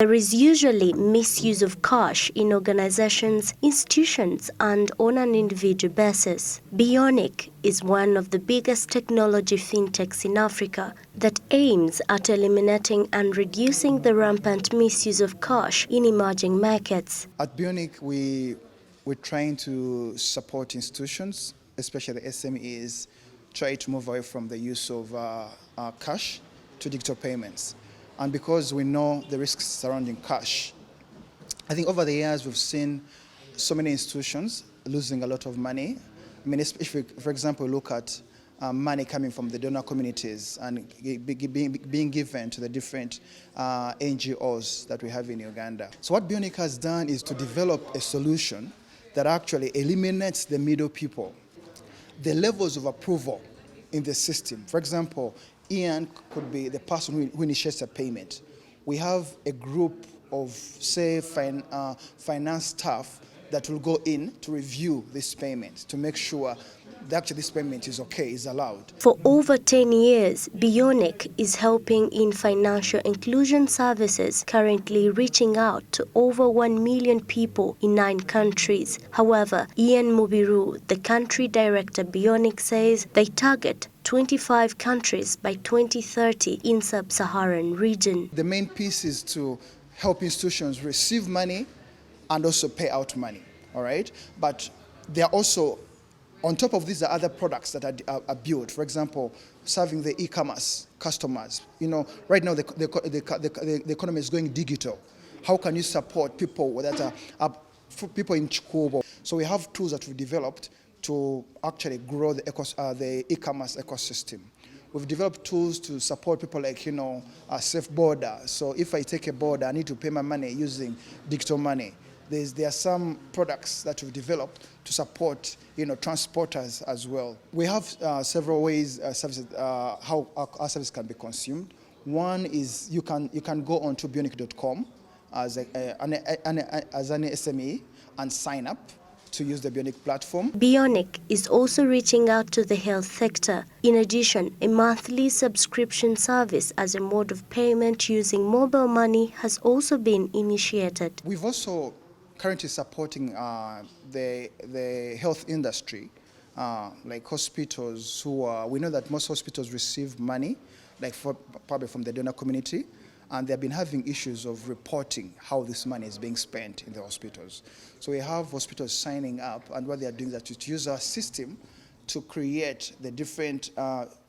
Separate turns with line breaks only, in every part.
There is usually misuse of cash in organizations, institutions, and on an individual basis. Beyonic is one of the biggest technology fintechs in Africa that aims at eliminating and reducing the rampant misuse of cash in emerging markets.
At Beyonic, we're trying to support institutions, especially the SMEs, try to move away from the use of cash to digital payments. And because we know the risks surrounding cash, I think over the years we've seen so many institutions losing a lot of money. I mean, if, for example, look at money coming from the donor communities and being given to the different NGOs that we have in Uganda. So what Beyonic has done is to develop a solution that actually eliminates the middle people, the levels of approval in the system. For example, Ian could be the person who initiates a payment. We have a group of, say, finance staff that will go in to review this payment to make sure that actually this payment is okay, is allowed.
For over 10 years, Beyonic is helping in financial inclusion services, currently reaching out to over 1 million people in 9 countries. However, Ian Mubiru, the country director Beyonic, says they target 25 countries by 2030 in sub-Saharan region.
The main piece is to help institutions receive money and also pay out money, all right? But there are also, on top of these, there are other products that are built. For example, serving the e-commerce customers. You know, right now the economy is going digital. How can you support people that are people in Chikubo? So we have tools that we've developed to actually grow the e-commerce ecosystem. We've developed tools to support people like, safe border. So if I take a border, I need to pay my money using digital money. There are some products that we've developed to support, transporters as well. We have several ways how our service can be consumed. One is you can go on to beyonic.com as an SME and sign up to use the Beyonic platform.
Beyonic is also reaching out to the health sector. In addition, a monthly subscription service as a mode of payment using mobile money has also been initiated.
We've also currently supporting the health industry, like hospitals we know that most hospitals receive money, probably from the donor community, and they've been having issues of reporting how this money is being spent in the hospitals. So we have hospitals signing up, and what they are doing is to use our system to create the different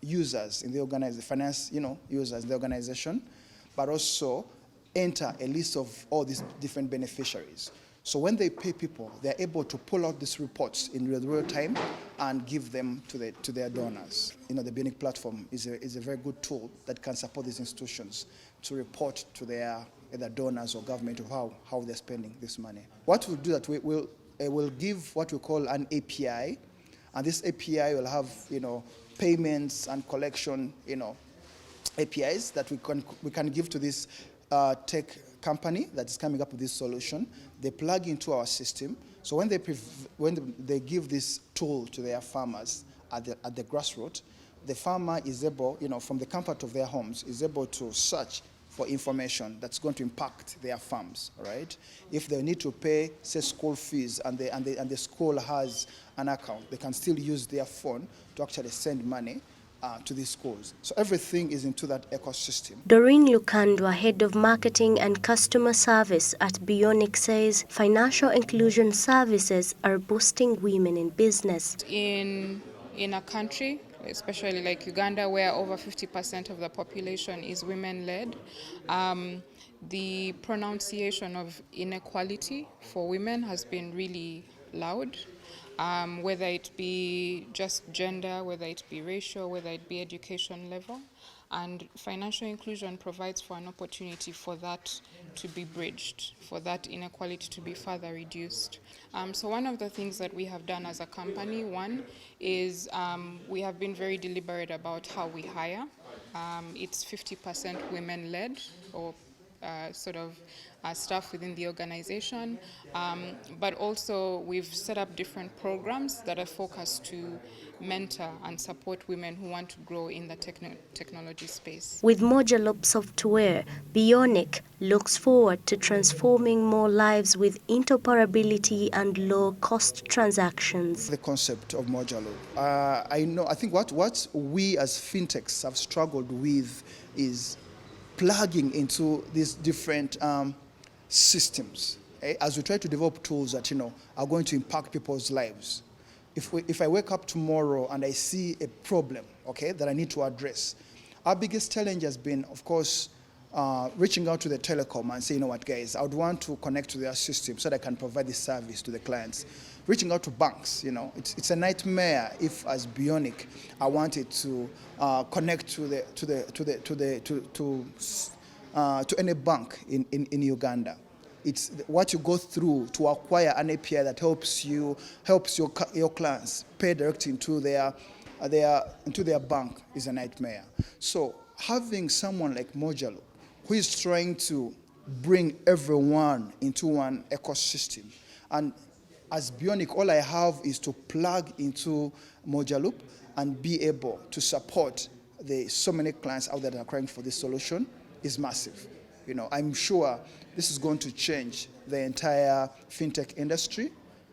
users in the organization, finance, users in the organization, but also enter a list of all these different beneficiaries. So when they pay people, they're able to pull out these reports in real time and give them to their donors. The Beyonic platform is a very good tool that can support these institutions to report to their either donors or government of how they're spending this money. What we'll do that we'll give what we call an API, and this API will have payments and collection APIs that we can give to this tech company that is coming up with this solution. They plug into our system. So when they give this tool to their farmers at the grassroots, the farmer is able, from the comfort of their homes, is able to search for information that's going to impact their farms, right? If they need to pay, say, school fees, and the school has an account, they can still use their phone to actually send money to these schools. So everything is into that ecosystem.
Doreen Lukandwa, Head of Marketing and Customer Service at Beyonic, says financial inclusion services are boosting women in business.
In a country, especially like Uganda, where over 50% of the population is women-led, the pronunciation of inequality for women has been really loud. Whether it be just gender, whether it be racial, whether it be education level. And financial inclusion provides for an opportunity for that to be bridged, for that inequality to be further reduced. So one of the things that we have done as a company, one, is we have been very deliberate about how we hire. It's 50% women-led, or staff within the organization, but also we've set up different programs that are focused to mentor and support women who want to grow in the technology space.
With Mojalop software, Beyonic looks forward to transforming more lives with interoperability and low-cost transactions.
The concept of Mojalop. I think what we as FinTechs have struggled with is plugging into these different systems, as we try to develop tools that are going to impact people's lives. If I wake up tomorrow and I see a problem, that I need to address, our biggest challenge has been, of course, reaching out to the telecom and saying, what, guys, I would want to connect to their system so that I can provide this service to the clients. Reaching out to banks, it's a nightmare if, as Beyonic, I wanted to connect to any bank in Uganda. It's what you go through to acquire an API that helps your clients pay directly into their bank is a nightmare. So having someone like Mojalop, who is trying to bring everyone into one ecosystem, and as Beyonic, all I have is to plug into Mojalop and be able to support so many clients out there that are crying for this solution is massive. I'm sure this is going to change the entire fintech industry.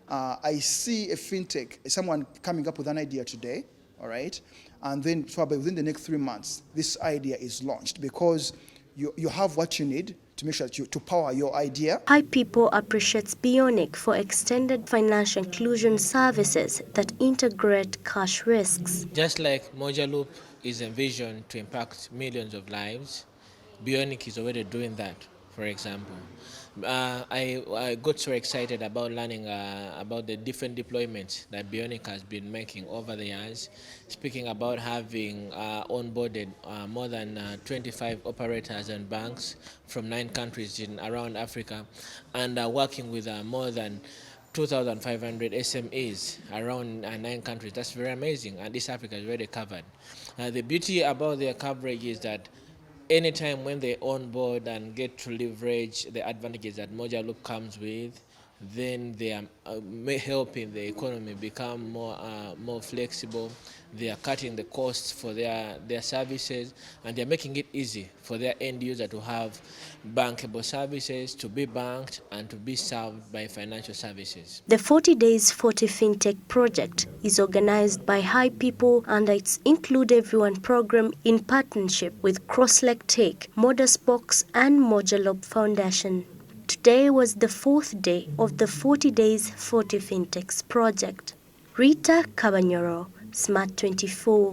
I see a fintech, someone coming up with an idea today, all right, and then probably within the next 3 months, this idea is launched because you have what you need to make sure that to power your idea.
Hi People appreciates Beyonic for extended financial inclusion services that integrate cash risks.
Just like Mojalop is envisioned to impact millions of lives, Beyonic is already doing that, for example. I got so excited about learning about the different deployments that Beyonic has been making over the years, speaking about having onboarded more than 25 operators and banks from 9 countries around Africa, and working with more than 2,500 SMEs around 9 countries. That's very amazing, and East Africa is already covered. The beauty about their coverage is that anytime when they onboard and get to leverage the advantages that Mojalop comes with, then they are helping the economy become more flexible. They are cutting the costs for their services, and they are making it easy for their end user to have bankable services, to be banked, and to be served by financial services.
The 40 Days 40 FinTech project is organized by Hi People under its Include Everyone program in partnership with Crosslake Tech, Modusbox, and Mojalop Foundation. Today was the 4th day of the 40 Days 40 FinTechs project. Rita Cabanyoro, Smart 24.